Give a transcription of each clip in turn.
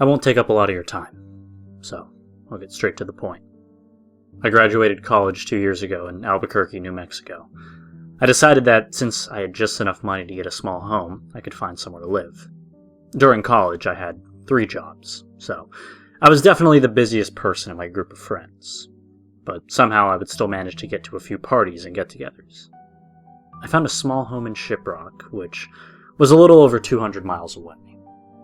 I won't take up a lot of your time, so I'll get straight to the point. I graduated college 2 years ago in Albuquerque, New Mexico. I decided that since I had just enough money to get a small home, I could find somewhere to live. During college, I had 3 jobs, so I was definitely the busiest person in my group of friends. But somehow I would still manage to get to a few parties and get-togethers. I found a small home in Shiprock, which was a little over 200 miles away.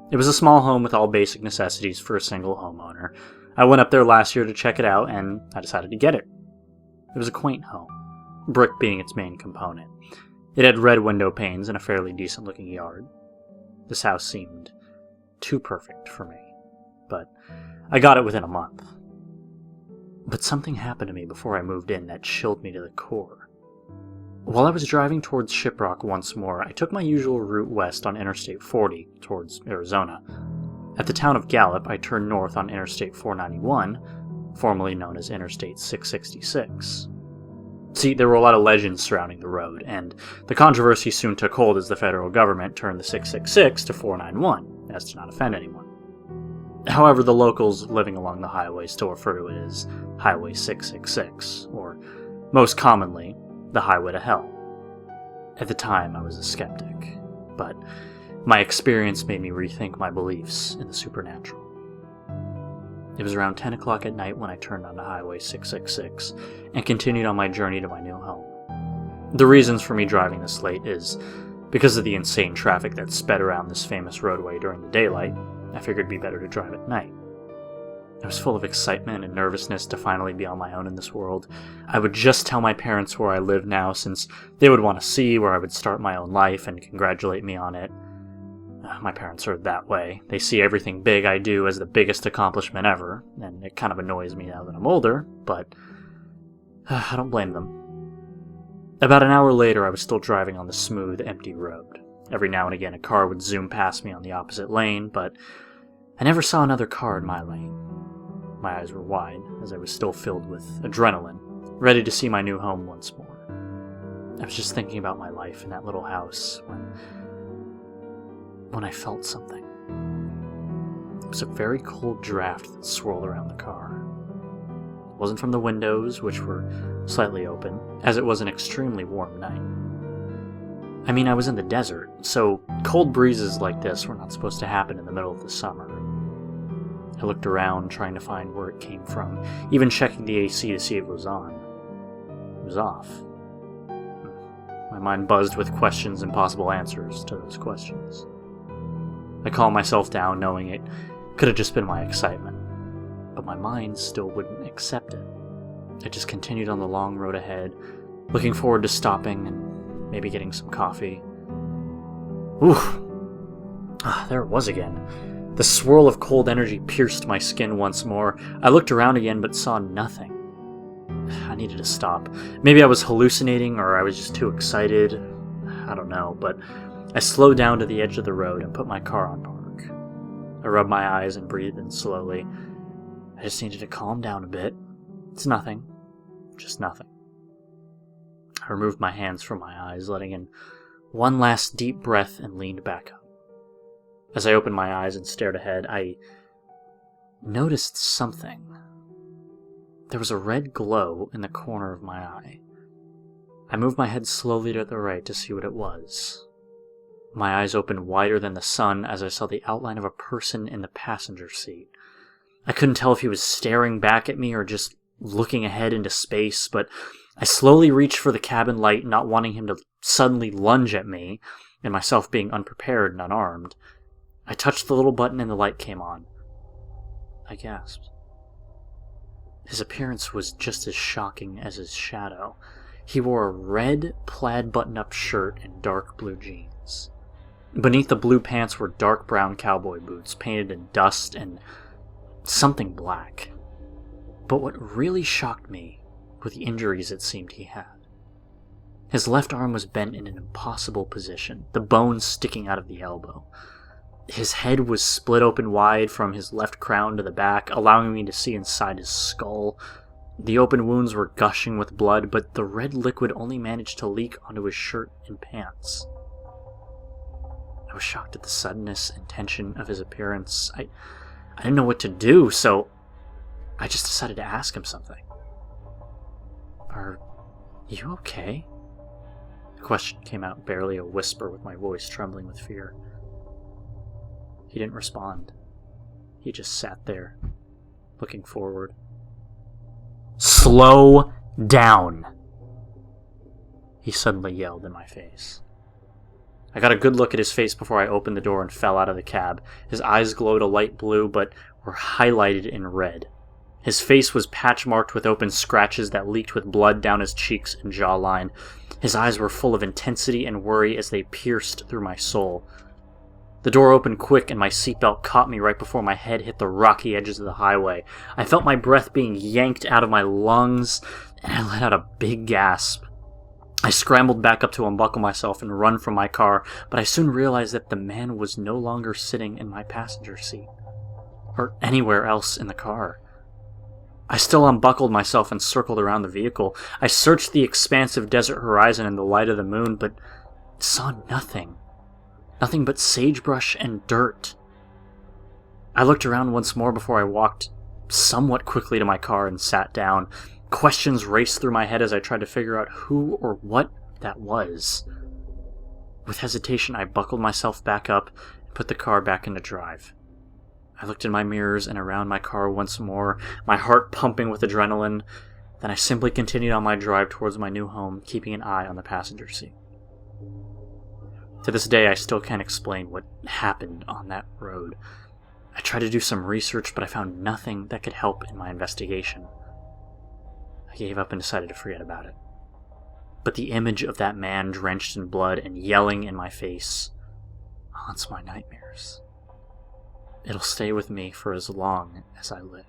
It was a small home with all basic necessities for a single homeowner. I went up there last year to check it out, and I decided to get it. It was a quaint home, brick being its main component. It had red window panes and a fairly decent-looking yard. This house seemed too perfect for me, but I got it within a month. But something happened to me before I moved in that chilled me to the core. While I was driving towards Shiprock once more, I took my usual route west on Interstate 40 towards Arizona. At the town of Gallup, I turned north on Interstate 491, formerly known as Interstate 666. See, there were a lot of legends surrounding the road, and the controversy soon took hold as the federal government turned the 666 to 491, as to not offend anyone. However, the locals living along the highway still refer to it as Highway 666, or, most commonly, the Highway to Hell. At the time, I was a skeptic, but my experience made me rethink my beliefs in the supernatural. It was around 10 o'clock at night when I turned onto Highway 666 and continued on my journey to my new home. The reasons for me driving this late is because of the insane traffic that sped around this famous roadway during the daylight. I figured it'd be better to drive at night. I was full of excitement and nervousness to finally be on my own in this world. I would just tell my parents where I live now, since they would want to see where I would start my own life and congratulate me on it. My parents are that way. They see everything big I do as the biggest accomplishment ever, and it kind of annoys me now that I'm older, but I don't blame them. About an hour later, I was still driving on the smooth, empty road. Every now and again, a car would zoom past me on the opposite lane, but I never saw another car in my lane. My eyes were wide, as I was still filled with adrenaline, ready to see my new home once more. I was just thinking about my life in that little house when I felt something. It was a very cold draft that swirled around the car. It wasn't from the windows, which were slightly open, as it was an extremely warm night. I mean, I was in the desert, so cold breezes like this were not supposed to happen in the middle of the summer. I looked around, trying to find where it came from, even checking the AC to see if it was on. It was off. My mind buzzed with questions and possible answers to those questions. I calmed myself down, knowing it could have just been my excitement, but my mind still wouldn't accept it. I just continued on the long road ahead, looking forward to stopping and maybe getting some coffee. Oof! There it was again. The swirl of cold energy pierced my skin once more. I looked around again, but saw nothing. I needed to stop. Maybe I was hallucinating, or I was just too excited. I don't know, but I slowed down to the edge of the road and put my car on park. I rubbed my eyes and breathed in slowly. I just needed to calm down a bit. It's nothing. Just nothing. I removed my hands from my eyes, letting in one last deep breath, and leaned back up. As I opened my eyes and stared ahead, I noticed something. There was a red glow in the corner of my eye. I moved my head slowly to the right to see what it was. My eyes opened wider than the sun as I saw the outline of a person in the passenger seat. I couldn't tell if he was staring back at me or just looking ahead into space, but I slowly reached for the cabin light, not wanting him to suddenly lunge at me, and myself being unprepared and unarmed. I touched the little button and the light came on. I gasped. His appearance was just as shocking as his shadow. He wore a red plaid button-up shirt and dark blue jeans. Beneath the blue pants were dark brown cowboy boots painted in dust and something black. But what really shocked me were the injuries it seemed he had. His left arm was bent in an impossible position, the bones sticking out of the elbow. His head was split open wide from his left crown to the back, allowing me to see inside his skull. The open wounds were gushing with blood, but the red liquid only managed to leak onto his shirt and pants. I was shocked at the suddenness and tension of his appearance. I didn't know what to do, so I just decided to ask him something. Are you okay? The question came out barely a whisper with my voice trembling with fear. He didn't respond. He just sat there, looking forward. Slow down! He suddenly yelled in my face. I got a good look at his face before I opened the door and fell out of the cab. His eyes glowed a light blue, but were highlighted in red. His face was patch-marked with open scratches that leaked with blood down his cheeks and jawline. His eyes were full of intensity and worry as they pierced through my soul. The door opened quick and my seatbelt caught me right before my head hit the rocky edges of the highway. I felt my breath being yanked out of my lungs, and I let out a big gasp. I scrambled back up to unbuckle myself and run from my car, but I soon realized that the man was no longer sitting in my passenger seat, or anywhere else in the car. I still unbuckled myself and circled around the vehicle. I searched the expansive desert horizon in the light of the moon, but saw nothing. Nothing but sagebrush and dirt. I looked around once more before I walked somewhat quickly to my car and sat down. Questions raced through my head as I tried to figure out who or what that was. With hesitation, I buckled myself back up and put the car back into drive. I looked in my mirrors and around my car once more, my heart pumping with adrenaline. Then I simply continued on my drive towards my new home, keeping an eye on the passenger seat. To this day, I still can't explain what happened on that road. I tried to do some research, but I found nothing that could help in my investigation. I gave up and decided to forget about it. But the image of that man drenched in blood and yelling in my face haunts my nightmares. It'll stay with me for as long as I live.